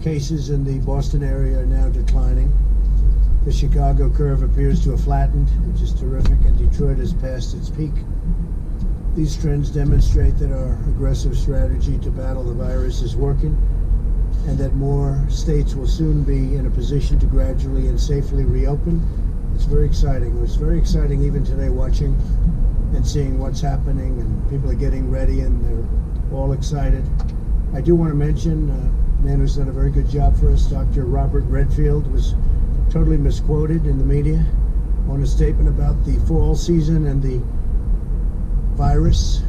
Cases in the Boston area are now declining. The Chicago curve appears to have flattened, which is terrific, and Detroit has passed its peak. These trends demonstrate that our aggressive strategy to battle the virus is working, and that more states will soon be in a position to gradually and safely reopen. It's very exciting. It was very exciting even today watching and seeing what's happening, and people are getting ready and they're all excited. I do want to mention a man who's done a very good job for us, Dr. Robert Redfield, was totally misquoted in the media on a statement about the fall season and the virus.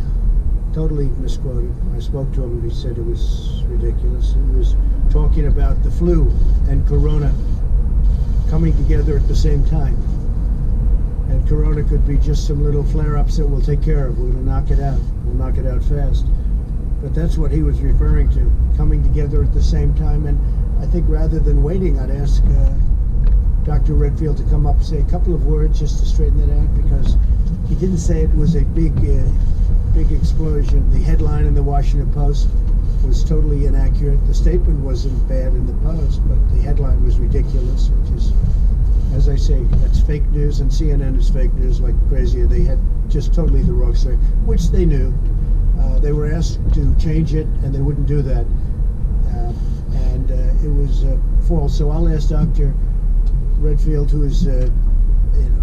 Totally misquoted. I spoke to him and he said it was ridiculous. He was talking about the flu and corona coming together at the same time. And corona could be just some little flare-ups that we'll take care of. We're going to knock it out. We'll knock it out fast. But that's what he was referring to, coming together at the same time. And I think rather than waiting, I'd ask Dr. Redfield to come up and say a couple of words just to straighten that out, because he didn't say it was a big explosion. The headline in the Washington Post was totally inaccurate. The statement wasn't bad in the Post, but the headline was ridiculous, which is, as I say, that's fake news, and CNN is fake news like crazy. They had just totally the wrong story, which they knew. They were asked to change it, and they wouldn't do that. And it was false. So I'll ask Dr. Redfield, who is a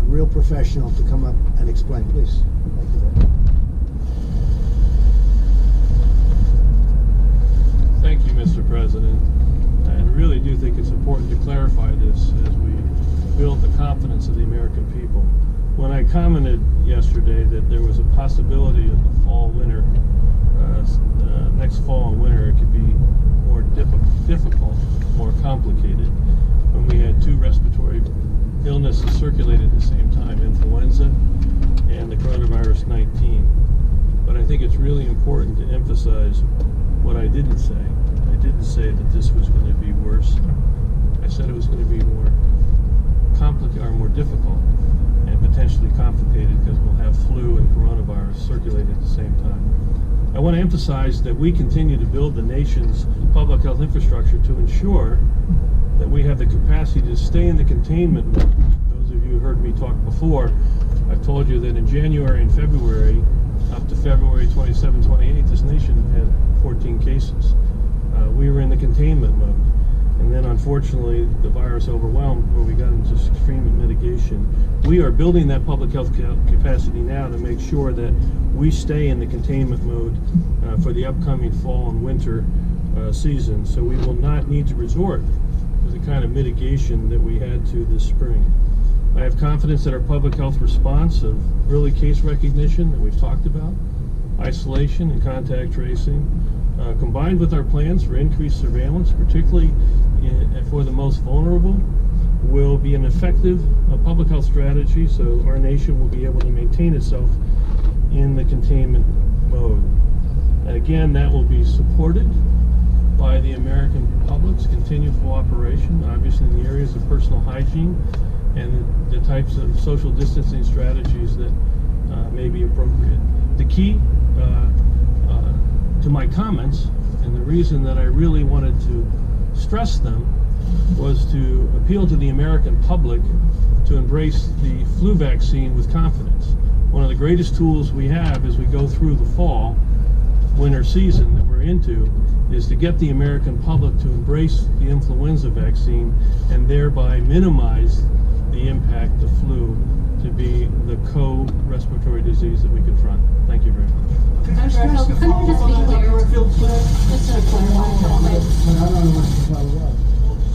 real professional, to come up and explain, please. Thank you very much. Thank you, Mr. President. I really do think it's important to clarify this as we build the confidence of the American people. When I commented yesterday that there was a possibility of the fall-winter, next fall and winter, it could be more difficult, more complicated, when we had two respiratory illnesses circulated at the same time, influenza and the coronavirus 19. But I think it's really important to emphasize what I didn't say. I didn't say that this was going to be worse. I said it was going to be more complicated, or more difficult, and potentially complicated, because we'll have flu and coronavirus circulating at the same time. I want to emphasize that we continue to build the nation's public health infrastructure to ensure that we have the capacity to stay in the containment mode. Those of you who heard me talk before, I've told you that in January and February, up to February 27, 28, this nation had 14 cases. We were in the containment mode. And then unfortunately, the virus overwhelmed, where we got into extreme mitigation. We are building that public health capacity now to make sure that we stay in the containment mode for the upcoming fall and winter season. So we will not need to resort to the kind of mitigation that we had to this spring. I have confidence that our public health response of early case recognition that we've talked about, isolation and contact tracing, combined with our plans for increased surveillance, particularly for the most vulnerable, will be an effective public health strategy, so our nation will be able to maintain itself in the containment mode. And again, that will be supported by the American public's continued cooperation, obviously in the areas of personal hygiene and the types of social distancing strategies that may be appropriate. The key to my comments, and the reason that I really wanted to stress them, was to appeal to the American public to embrace the flu vaccine with confidence. One of the greatest tools we have as we go through the fall, winter season that we're into, is to get the American public to embrace the influenza vaccine and thereby minimize the impact of flu to be the co-respiratory disease that we confront. Thank you very much. Can I just be clear? Just to clarify.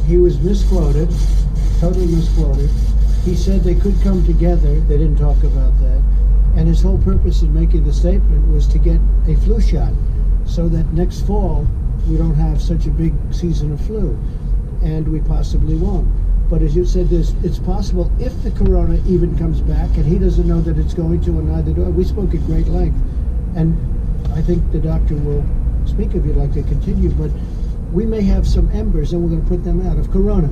He was misquoted, totally misquoted. He said they could come together. They didn't talk about that. And his whole purpose in making the statement was to get a flu shot so that next fall we don't have such a big season of flu. And we possibly won't. But as you said, it's possible if the corona even comes back, and he doesn't know that it's going to, and neither do I. We spoke at great length. And I think the doctor will speak if you'd like to continue, but we may have some embers, and we're going to put them out of corona.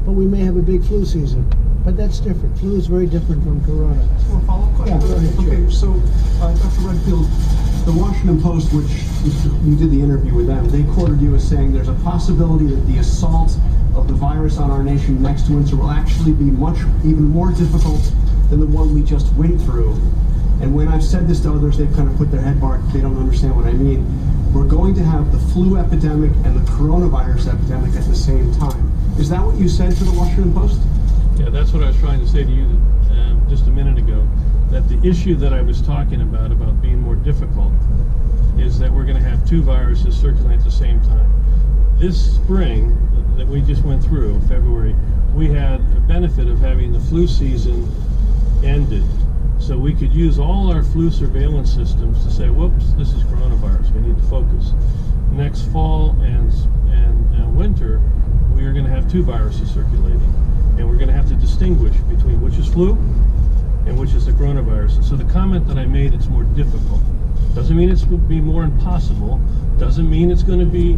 But we may have a big flu season. But that's different. Flu is very different from corona. So a follow-up question? Yeah, go ahead. Okay, so Dr. Redfield, the Washington Post, which you did the interview with them, they quoted you as saying there's a possibility that the assault of the virus on our nation next winter will actually be even more difficult than the one we just went through. And when I've said this to others, they've kind of put their head back. They don't understand what I mean. We're going to have the flu epidemic and the coronavirus epidemic at the same time. Is that what you said to the Washington Post? Yeah, that's what I was trying to say to you just a minute ago, that the issue that I was talking about being more difficult, is that we're going to have two viruses circulating at the same time. This spring that we just went through, February, we had a benefit of having the flu season ended. So we could use all our flu surveillance systems to say, whoops, this is coronavirus, we need to focus. Next fall and winter, we are going to have two viruses circulating. And we're going to have to distinguish between which is flu and which is the coronavirus. And so the comment that I made, it's more difficult. Doesn't mean it's going to be more impossible. Doesn't mean it's going to be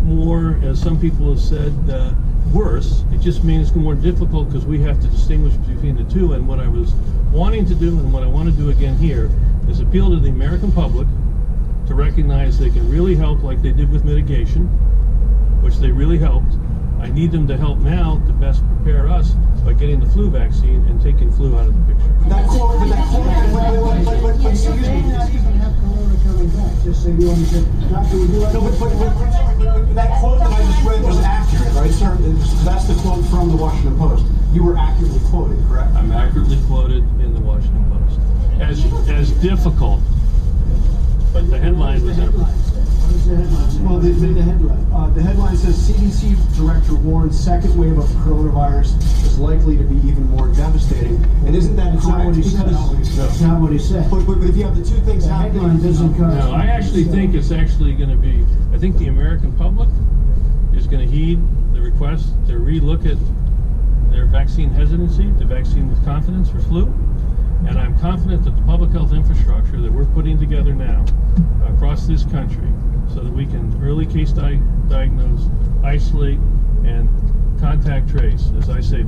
more, as some people have said, worse. It just means it's more difficult because we have to distinguish between the two. And what I was wanting to do, and what I want to do again here, is appeal to the American public to recognize they can really help, like they did with mitigation, which they really helped. I need them to help now to best prepare us by getting the flu vaccine and taking flu out of the picture. That quote, but excuse me. Have corona coming back, just so you understand. Doctor, would you like No, but that quote that I just read was accurate, right, sir? That's the quote from the Washington Post. You were accurately quoted, correct? I'm accurately quoted in the Washington Post. As difficult, but the headline was headlines. What is the headline? Well, the headline. The headline says CDC director warns second wave of coronavirus is likely to be even more devastating. And isn't that That's not correct? what he said. That's not what he said. But if you have the two things The happening, headline doesn't cover. No, I actually think it's actually going to be, I think the American public is going to heed the request to relook at their vaccine hesitancy, to vaccine with confidence for flu. And I'm confident that the public health infrastructure that we're putting together now across this country, so that we can early case diagnose, isolate, and contact trace, as I say,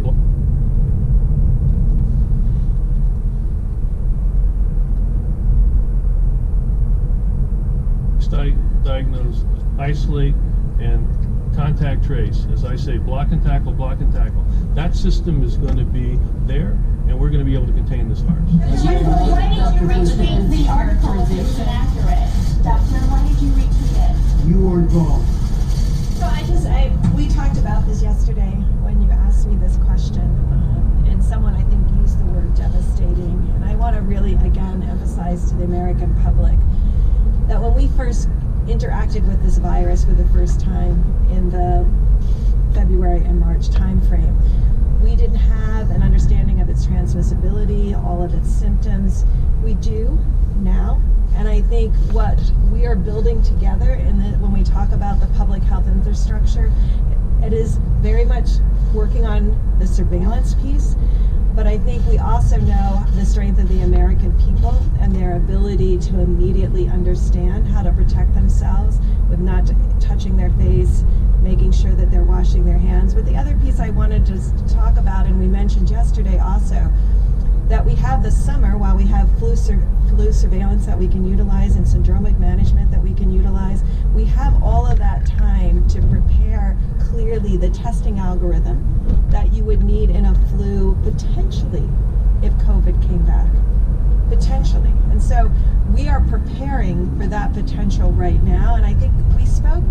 diagnose, isolate, and contact trace, as I say, block and tackle, block and tackle. That system is going to be there, and we're going to be able to contain this virus. Why did you retweet the article if it's inaccurate? Doctor, why did you retweet it? You were involved. So we talked about this yesterday when you asked me this question, and someone I think used the word devastating, and I want to really again emphasize to the American public that when we first interacted with this virus for the first time in the February and March timeframe, we didn't have an understanding of its transmissibility, all of its symptoms. We do now. And I think what we are building together when we talk about the public health infrastructure, it is very much working on the surveillance piece, but I think we also know the strength of the American people and their ability to immediately understand how to protect themselves with not touching their face, making sure that they're washing their hands. But the other piece I wanted to talk about, and we mentioned yesterday also, that we have this summer, while we have flu surveillance that we can utilize and syndromic management that we can utilize, we have all of that time to prepare clearly the testing algorithm that you would need in a flu potentially if COVID came back. Potentially. And so we are preparing for that potential right now, and I think we spoke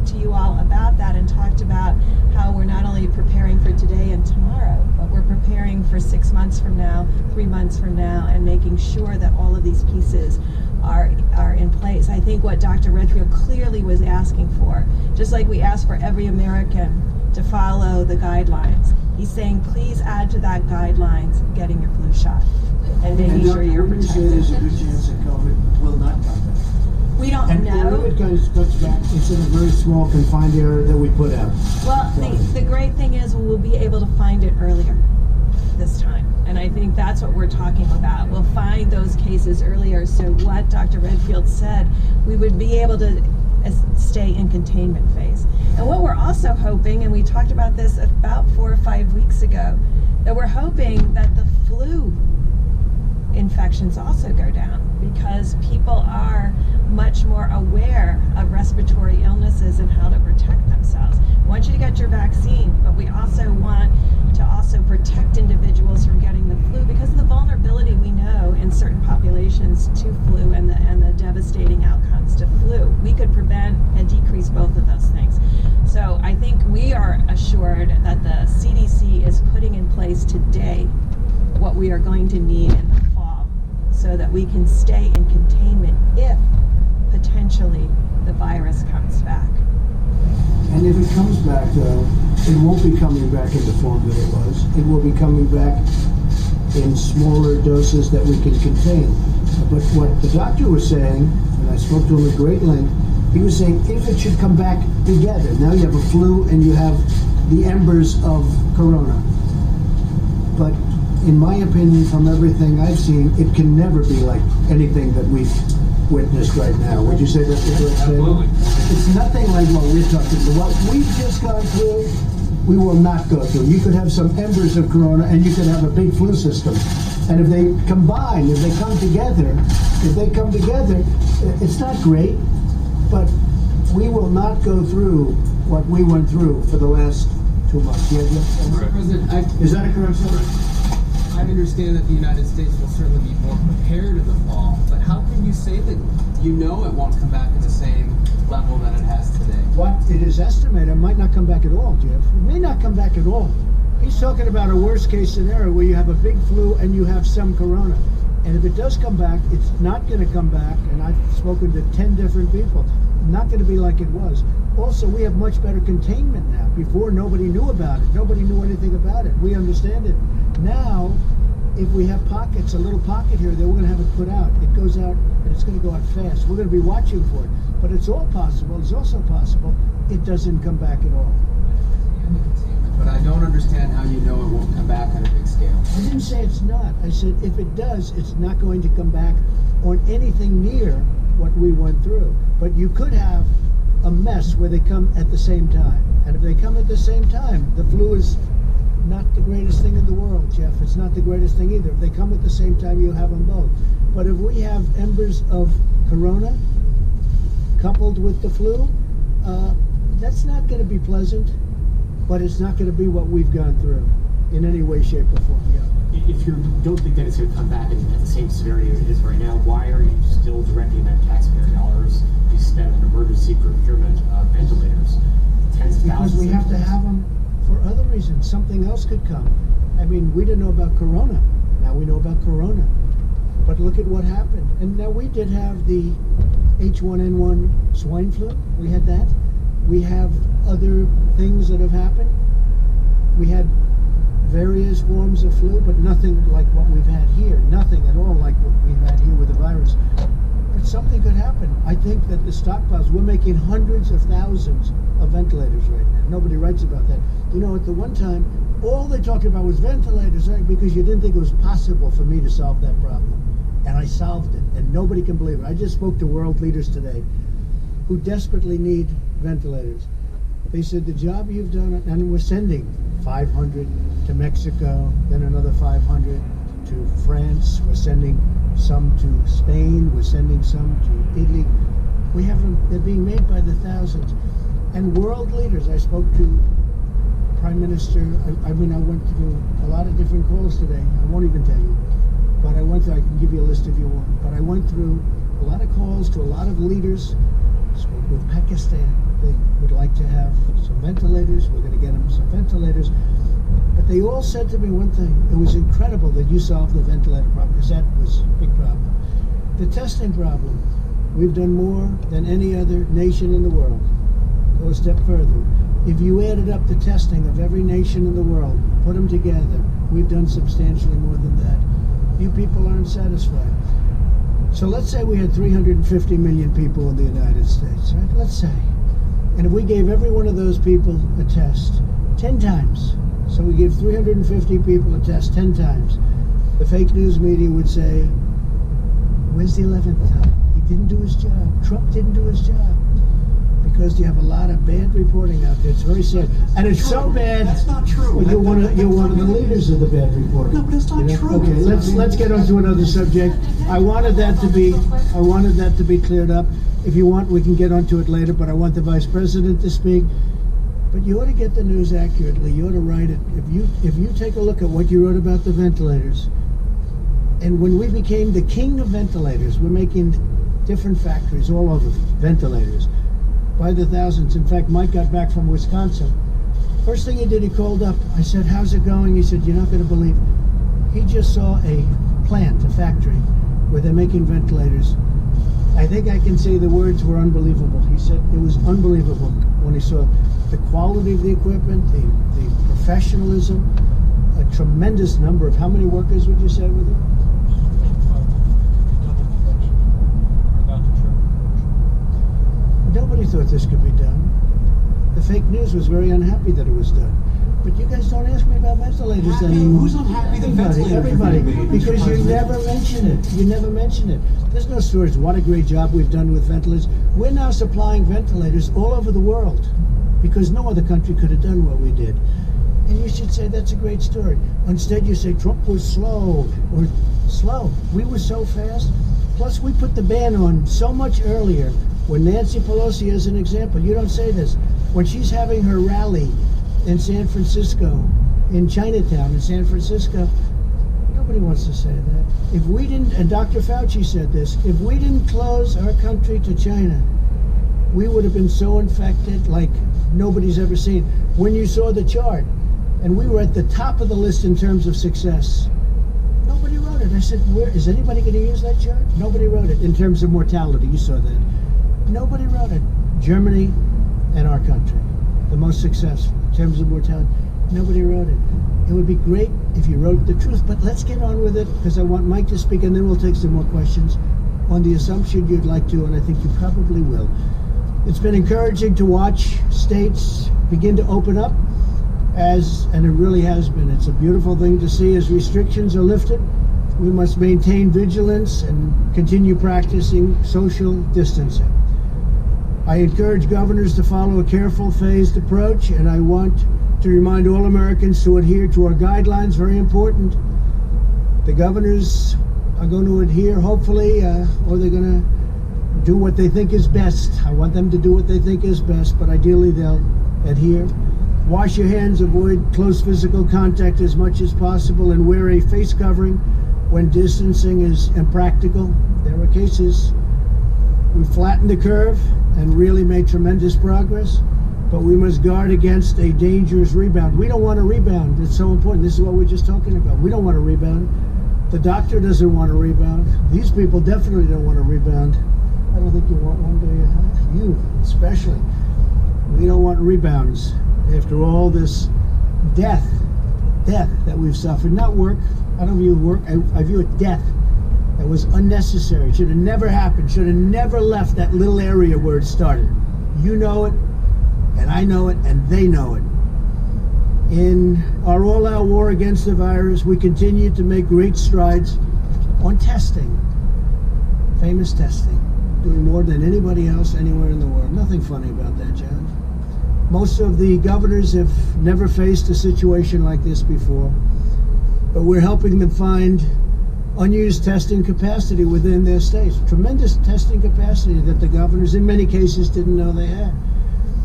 to you all about that and talked about how we're not only preparing for today and tomorrow, but we're preparing for 6 months from now, 3 months from now, and making sure that all of these pieces are in place. I think what Dr. Redfield clearly was asking for, just like we ask for every American to follow the guidelines, he's saying please add to that guidelines getting your flu shot and making sure you're protected. There's a good chance that COVID will not come back. We don't And know. it goes back, it's in a very small confined area that we put out. Well, the great thing is we'll be able to find it earlier this time. And I think that's what we're talking about. We'll find those cases earlier. So what Dr. Redfield said, we would be able to stay in containment phase. And what we're also hoping, and we talked about this about 4 or 5 weeks ago, that we're hoping that the flu infections also go down because people are much more aware of respiratory illnesses and how to protect themselves. We want you to get your vaccine, but we also want to also protect individuals from getting the flu because of the vulnerability we know in certain populations to flu and the devastating outcomes to flu. We could prevent and decrease both of those things. So I think we are assured that the CDC is putting in place today what we are going to need in the fall so that we can stay in containment if potentially the virus comes back. And if it comes back, though, it won't be coming back in the form that it was. It will be coming back in smaller doses that we can contain. But what the doctor was saying, and I spoke to him at great length, he was saying if it should come back together, now you have a flu and you have the embers of corona. But in my opinion, from everything I've seen, it can never be like anything that we've witnessed right now. Would you say that's the correct statement? Absolutely. It's nothing like what we're talking about. What we've just gone through, we will not go through. You could have some embers of corona and you could have a big flu system. And if they combine, if they come together, it's not great, but we will not go through what we went through for the last 2 months. Yeah, Mr. President, is that a correct statement? I understand that the United States will certainly be more prepared in the fall, but how can you say that you know it won't come back at the same level that it has today? What it is estimated, it might not come back at all, Jeff. It may not come back at all. He's talking about a worst case scenario where you have a big flu and you have some corona. And if it does come back, it's not going to come back, and I've spoken to 10 different people, not going to be like it was. Also, we have much better containment now. Before, nobody knew about it. Nobody knew anything about it. We understand it. Now, if we have pockets, a little pocket here, then we're going to have it put out. It goes out, and it's going to go out fast. We're going to be watching for it. But it's all possible. It's also possible it doesn't come back at all. But I don't understand how you know it won't come back on a big scale. I didn't say it's not. I said if it does, it's not going to come back on anything near what we went through. But you could have a mess where they come at the same time. And if they come at the same time, the flu is not the greatest thing in the world, Jeff. It's not the greatest thing either. If they come at the same time, you have them both. But if we have embers of corona coupled with the flu, that's not going to be pleasant, but it's not going to be what we've gone through in any way, shape, or form. Yeah. If you don't think that it's going to come back at the same severity it is right now, why are you still directing that taxpayer dollars to spend on emergency procurement of ventilators? Tens of Because thousands. we have to have them for other reasons. Something else could come. I mean, we didn't know about corona. Now we know about corona. But look at what happened. And now we did have the H1N1 swine flu. We had that. We have other things that have happened. We had various forms of flu, but nothing like what we've had here. Nothing at all like what we've had here with the virus. But something could happen. I think that the stockpiles, we're making hundreds of thousands of ventilators right now. Nobody writes about that. You know, at the one time, all they talked about was ventilators, right? Because you didn't think it was possible for me to solve that problem. And I solved it, and nobody can believe it. I just spoke to world leaders today who desperately need ventilators. They said the job you've done, and we're sending 500 to Mexico, then another 500 to France. We're sending some to Spain. We're sending some to Italy. We have them, they're being made by the thousands. And world leaders, I spoke to Prime Minister, I went through a lot of different calls today. I won't even tell you. But I went through, I can give you a list if you want. But I went through a lot of calls to a lot of leaders. Spoke with Pakistan. They would like to have some ventilators. We're going to get them some ventilators. But they all said to me one thing. It was incredible that you solved the ventilator problem, because that was a big problem. The testing problem. We've done more than any other nation in the world. Go a step further. If you added up the testing of every nation in the world, put them together, we've done substantially more than that. You people aren't satisfied. So let's say we had 350 million people in the United States, right? Let's say. And if we gave every one of those people a test 10 times, so we gave 350 people a test 10 times, the fake news media would say, where's the 11th time? He didn't do his job. Trump didn't do his job. because you have a lot of bad reporting out there. It's very sad, and it's so bad. That's not true. Well, you're one of the leaders of the bad reporting. No, but it's not true. Okay, let's get on to another subject. I wanted that to be cleared up. If you want, we can get onto it later. But I want the Vice President to speak. But you ought to get the news accurately. You ought to write it. If you take a look at what you wrote about the ventilators, and when we became the king of ventilators, we're making different factories all over, ventilators, by the thousands. In fact, Mike got back from Wisconsin. First thing he did, he called up. I said, how's it going? He said, you're not going to believe. He just saw a plant, a factory, where they're making ventilators. I think I can say the words were unbelievable. He said it was unbelievable when he saw the quality of the equipment, the professionalism, a tremendous number of, how many workers would you say with it? Nobody thought this could be done. The fake news was very unhappy that it was done. But you guys don't ask me about ventilators anymore. Who's unhappy that ventilators Everybody. are being made, Because Mr. you President? never mention it. You never mention it. There's no stories. What a great job we've done with ventilators. We're now supplying ventilators all over the world because no other country could have done what we did. And you should say that's a great story. Instead, you say Trump was slow or slow. We were so fast. Plus, we put the ban on so much earlier. When Nancy Pelosi, as an example, you don't say this, when she's having her rally in San Francisco, in Chinatown, in San Francisco, nobody wants to say that. If we didn't, and Dr. Fauci said this, if we didn't close our country to China, we would have been so infected like nobody's ever seen. When you saw the chart, and we were at the top of the list in terms of success, nobody wrote it. I said, where is anybody going to use that chart? Nobody wrote it. In terms of mortality, you saw that. Nobody wrote it. Germany and our country, the most successful in terms of mortality. Nobody wrote it. It would be great if you wrote the truth, but let's get on with it because I want Mike to speak and then we'll take some more questions on the assumption you'd like to, and I think you probably will. It's been encouraging to watch states begin to open up and it really has been. It's a beautiful thing to see as restrictions are lifted. We must maintain vigilance and continue practicing social distancing. I encourage governors to follow a careful, phased approach, and I want to remind all Americans to adhere to our guidelines, very important. The governors are going to adhere, hopefully, or they're going to do what they think is best. I want them to do what they think is best, but ideally they'll adhere. Wash your hands, avoid close physical contact as much as possible, and wear a face covering when distancing is impractical. There are cases. We flattened the curve and really made tremendous progress, but we must guard against a dangerous rebound. We don't want a rebound. It's so important. This is what we're just talking about. We don't want a rebound. The doctor doesn't want a rebound. These people definitely don't want a rebound. I don't think you want one, do you? You, especially. We don't want rebounds after all this death that we've suffered. Not work. I don't view work. I view it death. That was unnecessary. Should have never happened. Should have never left that little area where it started. You know it, and I know it, and they know it. In our all-out war against the virus, we continue to make great strides on testing. Famous testing. Doing more than anybody else anywhere in the world. Nothing funny about that, John. Most of the governors have never faced a situation like this before, but we're helping them find unused testing capacity within their states. Tremendous testing capacity that the governors in many cases didn't know they had.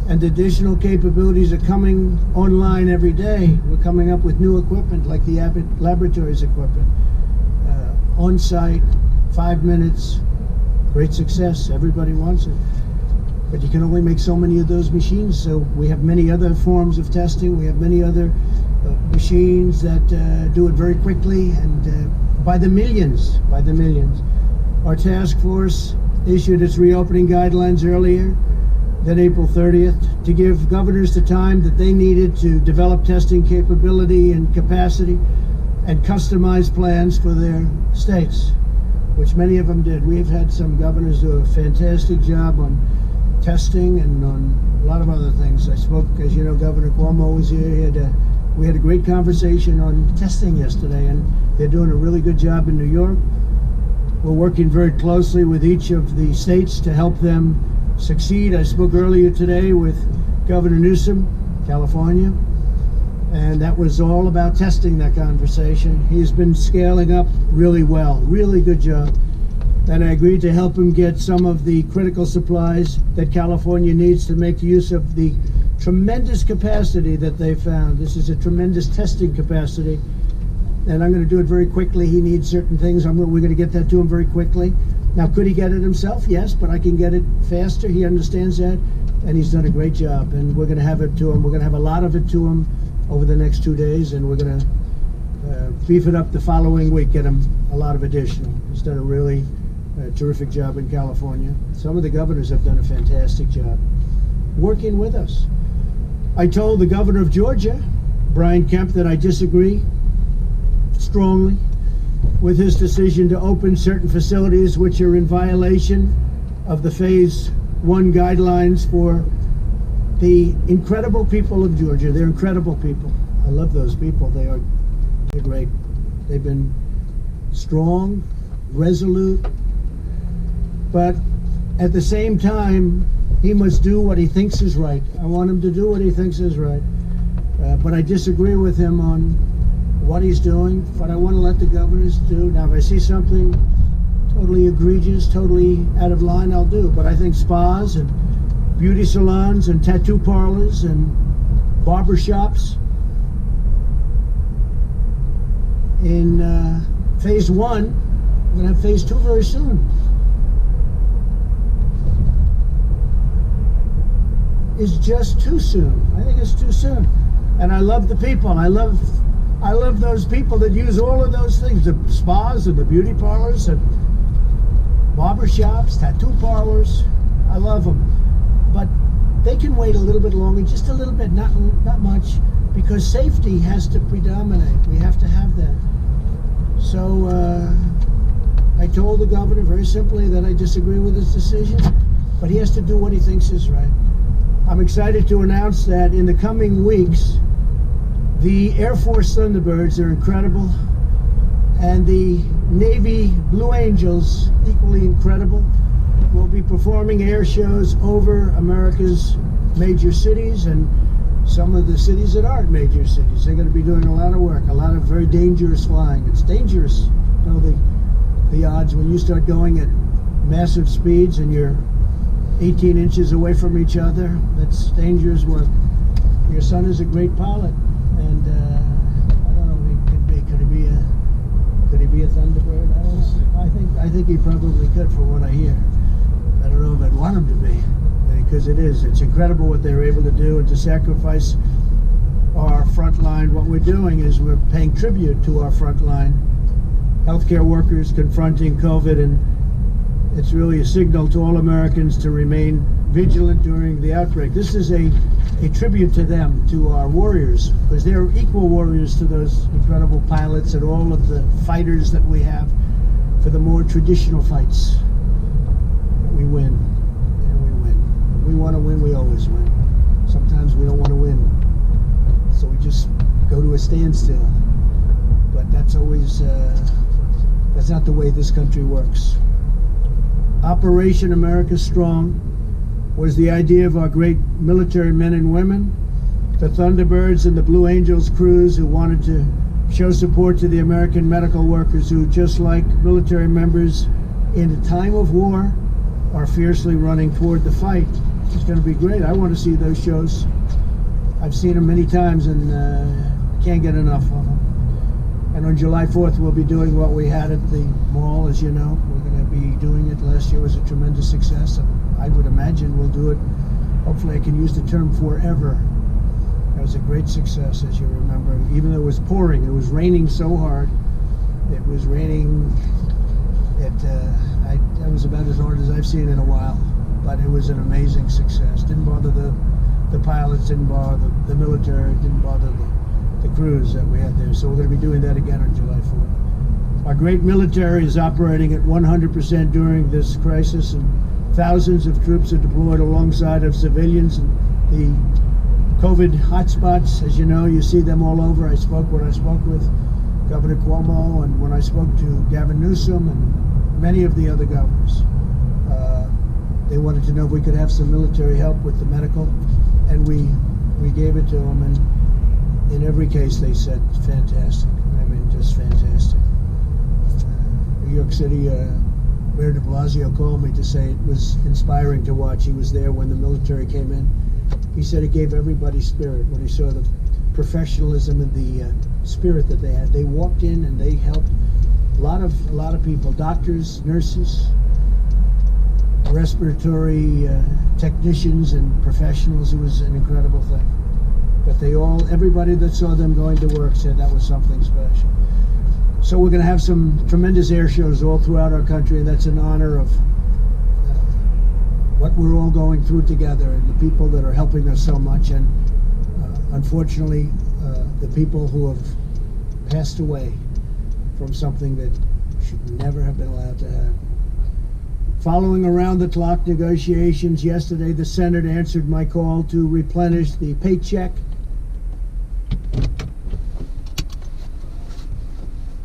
And additional capabilities are coming online every day. We're coming up with new equipment like the Abbott Laboratories equipment. On site, 5 minutes, great success. Everybody wants it. But you can only make so many of those machines, so we have many other forms of testing. We have many other machines that do it very quickly and by the millions. Our task force issued its reopening guidelines earlier than April 30th to give governors the time that they needed to develop testing capability and capacity and customize plans for their states, which many of them did. We've had some governors do a fantastic job on testing and on a lot of other things. I spoke, as you know, Governor Cuomo was here. We had a great conversation on testing yesterday, and they're doing a really good job in New York. We're working very closely with each of the states to help them succeed. I spoke earlier today with Governor Newsom, California, and that was all about testing that conversation. He's been scaling up really well, really good job. And I agreed to help him get some of the critical supplies that California needs to make use of the tremendous capacity that they found. This is a tremendous testing capacity, and I'm going to do it very quickly. He needs certain things. We're going to get that to him very quickly. Now, could he get it himself? Yes, but I can get it faster. He understands that, and he's done a great job, and we're going to have it to him. We're going to have a lot of it to him over the next 2 days, and we're going to beef it up the following week, get him a lot of additional. He's done a really terrific job in California. Some of the governors have done a fantastic job working with us. I told the governor of Georgia, Brian Kemp, that I disagree strongly with his decision to open certain facilities which are in violation of the Phase 1 guidelines for the incredible people of Georgia. They're incredible people. I love those people. They're great. They've been strong, resolute, but at the same time, he must do what he thinks is right. I want him to do what he thinks is right. But I disagree with him on what he's doing, what I want to let the governors do. Now, if I see something totally egregious, totally out of line, I'll do. But I think spas and beauty salons and tattoo parlors and barber shops in Phase 1, we're going to have Phase 2 very soon, is just too soon. I think it's too soon. And I love the people. I love those people that use all of those things, the spas and the beauty parlors and barber shops, tattoo parlors. I love them. But they can wait a little bit longer, just a little bit, not much, because safety has to predominate. We have to have that. So I told the governor very simply that I disagree with his decision, but he has to do what he thinks is right. I'm excited to announce that in the coming weeks, the Air Force Thunderbirds are incredible, and the Navy Blue Angels, equally incredible, will be performing air shows over America's major cities and some of the cities that aren't major cities. They're going to be doing a lot of work, a lot of very dangerous flying. It's dangerous, you know, the odds when you start going at massive speeds and you're 18 inches away from each other. That's dangerous work. Your son is a great pilot, and I don't know if he could be. Could he be a Thunderbird? I don't know. I think he probably could, from what I hear. I don't know if I'd want him to be, because it's incredible what they're able to do, and to sacrifice our front line. What we're doing is we're paying tribute to our front line healthcare workers confronting COVID, and it's really a signal to all Americans to remain vigilant during the outbreak. This is a tribute to them, to our warriors, because they're equal warriors to those incredible pilots and all of the fighters that we have for the more traditional fights. We win, and we win. If we want to win, we always win. Sometimes we don't want to win, so we just go to a standstill. But that's always, that's not the way this country works. Operation America Strong was the idea of our great military men and women, the Thunderbirds and the Blue Angels crews, who wanted to show support to the American medical workers who, just like military members in a time of war, are fiercely running toward the fight. It's going to be great. I want to see those shows. I've seen them many times, and can't get enough of them. And on July 4th, we'll be doing what we had at the mall, as you know. We're going to be doing it. Last year was a tremendous success, and I would imagine we'll do it. Hopefully I can use the term forever. It was a great success, as you remember. Even though it was pouring, it was raining so hard. It was raining. That was about as hard as I've seen in a while. But it was an amazing success. Didn't bother the pilots, didn't bother the military, didn't bother the crews that we had there. So we're going to be doing that again on July 4th. Our great military is operating at 100% during this crisis, and thousands of troops are deployed alongside of civilians. And the COVID hotspots, as you know, you see them all over. When I spoke with Governor Cuomo, and when I spoke to Gavin Newsom and many of the other governors. They wanted to know if we could have some military help with the medical, and we gave it to them, and in every case they said fantastic. I mean, just fantastic. New York City Mayor de Blasio called me to say it was inspiring to watch. He was there when the military came in. He said it gave everybody spirit when he saw the professionalism and the spirit that they had. They walked in and they helped a lot of people, doctors, nurses, respiratory technicians and professionals. It was an incredible thing. But everybody that saw them going to work said that was something special. So we're going to have some tremendous air shows all throughout our country, and that's in honor of what we're all going through together and the people that are helping us so much. And unfortunately, the people who have passed away from something that should never have been allowed to happen. Following around-the-clock negotiations yesterday, the Senate answered my call to replenish the paycheck